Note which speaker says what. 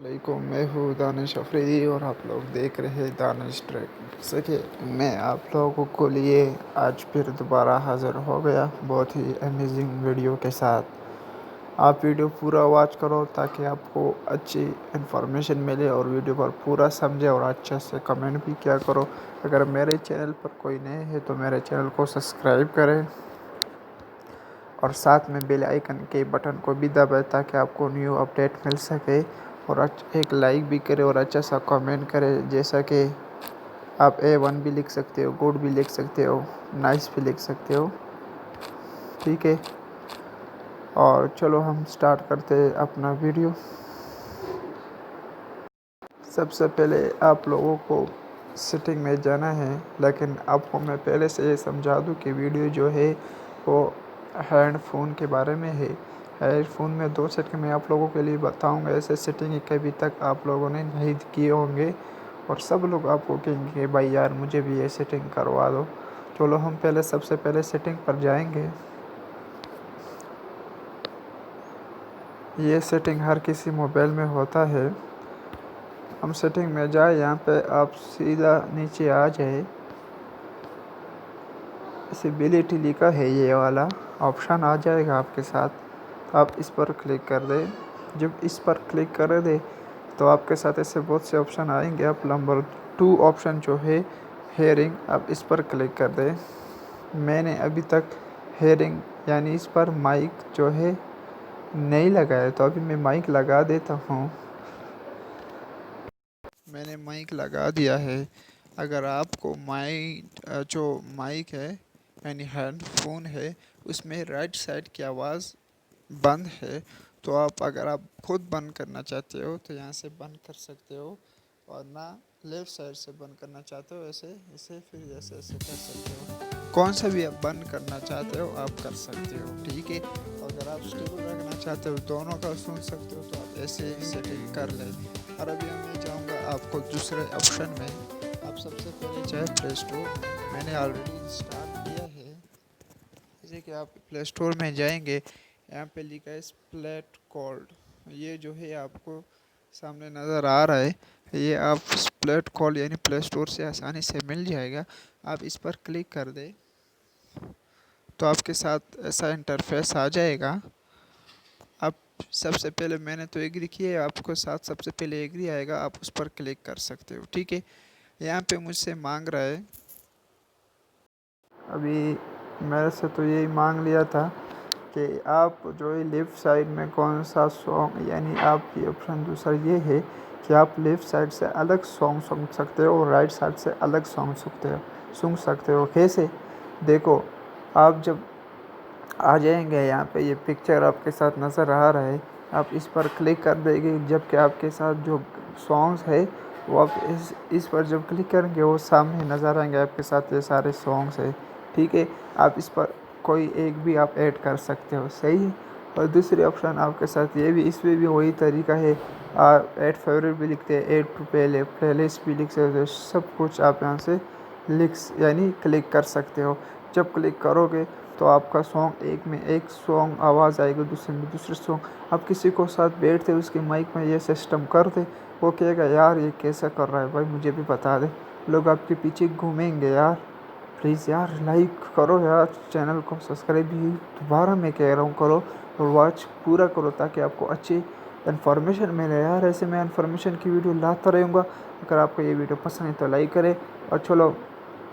Speaker 1: वालेकुम, मैं हूँ दानिश अफरीदी और आप लोग देख रहे हैं दानिश ट्रैक। सके मैं आप लोगों को लिए आज फिर दोबारा हाज़िर हो गया बहुत ही अमेजिंग वीडियो के साथ। आप वीडियो पूरा वॉच करो ताकि आपको अच्छी इन्फॉर्मेशन मिले और वीडियो पर पूरा समझे और अच्छे से कमेंट भी किया करो। अगर मेरे चैनल पर कोई नए है तो मेरे चैनल को सब्सक्राइब करें और साथ में बेल आइकन के बटन को भी दबाएं ताकि आपको न्यू अपडेट मिल सके। और एक लाइक भी करें और अच्छा सा कमेंट करें, जैसा कि आप A1 भी लिख सकते हो, गुड भी लिख सकते हो, नाइस भी लिख सकते हो। ठीक है, और चलो हम स्टार्ट करते हैं अपना वीडियो। सबसे पहले आप लोगों को सेटिंग में जाना है, लेकिन आपको मैं पहले से ये समझा दूं कि वीडियो जो है वो हेडफोन के बारे में है। हेडफोन में 2 सेटिंग मैं आप लोगों के लिए बताऊंगा। ऐसे सेटिंग कभी तक आप लोगों ने नहीं किए होंगे और सब लोग आपको कहेंगे कि भाई यार मुझे भी ये सेटिंग करवा दो। चलो हम पहले सबसे पहले सेटिंग पर जाएंगे। ये सेटिंग हर किसी मोबाइल में होता है। हम सेटिंग में जाए, यहाँ पे आप सीधा नीचे आ जाए, एसेबिलिटी लिखा है, ये वाला ऑप्शन आ जाएगा आपके साथ। तो आप इस पर क्लिक कर दें। जब इस पर क्लिक कर दे तो आपके साथ ऐसे बहुत से ऑप्शन आएंगे। आप नंबर 2 ऑप्शन जो है हेयरिंग, आप इस पर क्लिक कर दें। मैंने अभी तक हेयरिंग यानी इस पर माइक जो है नहीं लगाया, तो अभी मैं माइक लगा देता हूँ। मैंने माइक लगा दिया है। अगर आपको जो माइक है यानी हेडफोन है उसमें राइट साइड की आवाज़ बंद है, तो अगर आप खुद बंद करना चाहते हो तो यहाँ से बंद कर सकते हो, और ना लेफ़्ट साइड से बंद करना चाहते हो ऐसे ऐसे फिर ऐसे ऐसे कर सकते हो। कौन सा भी आप बंद करना चाहते हो आप कर सकते हो। ठीक है, अगर आप स्टेबल रखना चाहते हो दोनों का सुन सकते हो तो आप ऐसे सेटिंग कर लें। और अभी मैं जाऊँगा आपको दूसरे ऑप्शन में। आप सबसे पहले चाहे प्ले स्टोर, मैंने ऑलरेडी इंस्टॉल किया है। जैसे कि आप प्ले स्टोर में जाएंगे, यहाँ पे लिखा है स्प्लैट कोड। ये जो है आपको सामने नज़र आ रहा है, ये आप स्प्लैट कोड यानी प्ले स्टोर से आसानी से मिल जाएगा। आप इस पर क्लिक कर दें तो आपके साथ ऐसा इंटरफेस आ जाएगा। आप सबसे पहले मैंने तो एग्री किया है, आपको साथ सबसे पहले एग्री आएगा, आप उस पर क्लिक कर सकते हो। ठीक है, यहाँ पे मुझसे मांग रहा है, अभी मेरे से तो यही मांग लिया था कि आप जो है लेफ़्ट साइड में कौन सा सॉन्ग, यानी आप ये ऑप्शन दूसरा ये है कि आप लेफ़्ट साइड से अलग सॉन्ग सुन सकते हो और राइट साइड से अलग सॉन्ग सुन सकते हो। कैसे? देखो, आप जब आ जाएंगे यहाँ पे, ये पिक्चर आपके साथ नज़र आ रहा है, आप इस पर क्लिक कर देंगे, जबकि आपके साथ जो सॉन्ग्स है वो आप इस पर जब क्लिक करेंगे वो सामने नज़र आएंगे, आपके साथ ये सारे सॉन्ग्स है। ठीक है, आप इस पर कोई एक भी आप ऐड कर सकते हो। सही है। और दूसरी ऑप्शन आपके साथ ये भी, इसमें भी वही तरीका है। आप ऐड फेवरेट भी लिखते हैं, ऐड टू प्ले लिस्ट भी लिख सकते हो। सब कुछ आप यहाँ से यानी क्लिक कर सकते हो। जब क्लिक करोगे तो आपका सॉन्ग एक में एक सॉन्ग आवाज़ आएगी, दूसरे में दूसरे सॉन्ग। आप किसी को साथ बैठते उसके माइक में ये सिस्टम कर दे, वो कहेगा यार ये कैसा कर रहा है भाई, मुझे भी बता दे। लोग आपके पीछे घूमेंगे। यार प्लीज़ यार लाइक करो यार, चैनल को सब्सक्राइब भी दोबारा मैं कह रहा हूँ करो, और वॉच पूरा करो ताकि आपको अच्छी इन्फॉर्मेशन मिले। यार ऐसे मैं इन्फॉर्मेशन की वीडियो लाता रहूँगा। अगर आपको ये वीडियो पसंद है तो लाइक करें, और चलो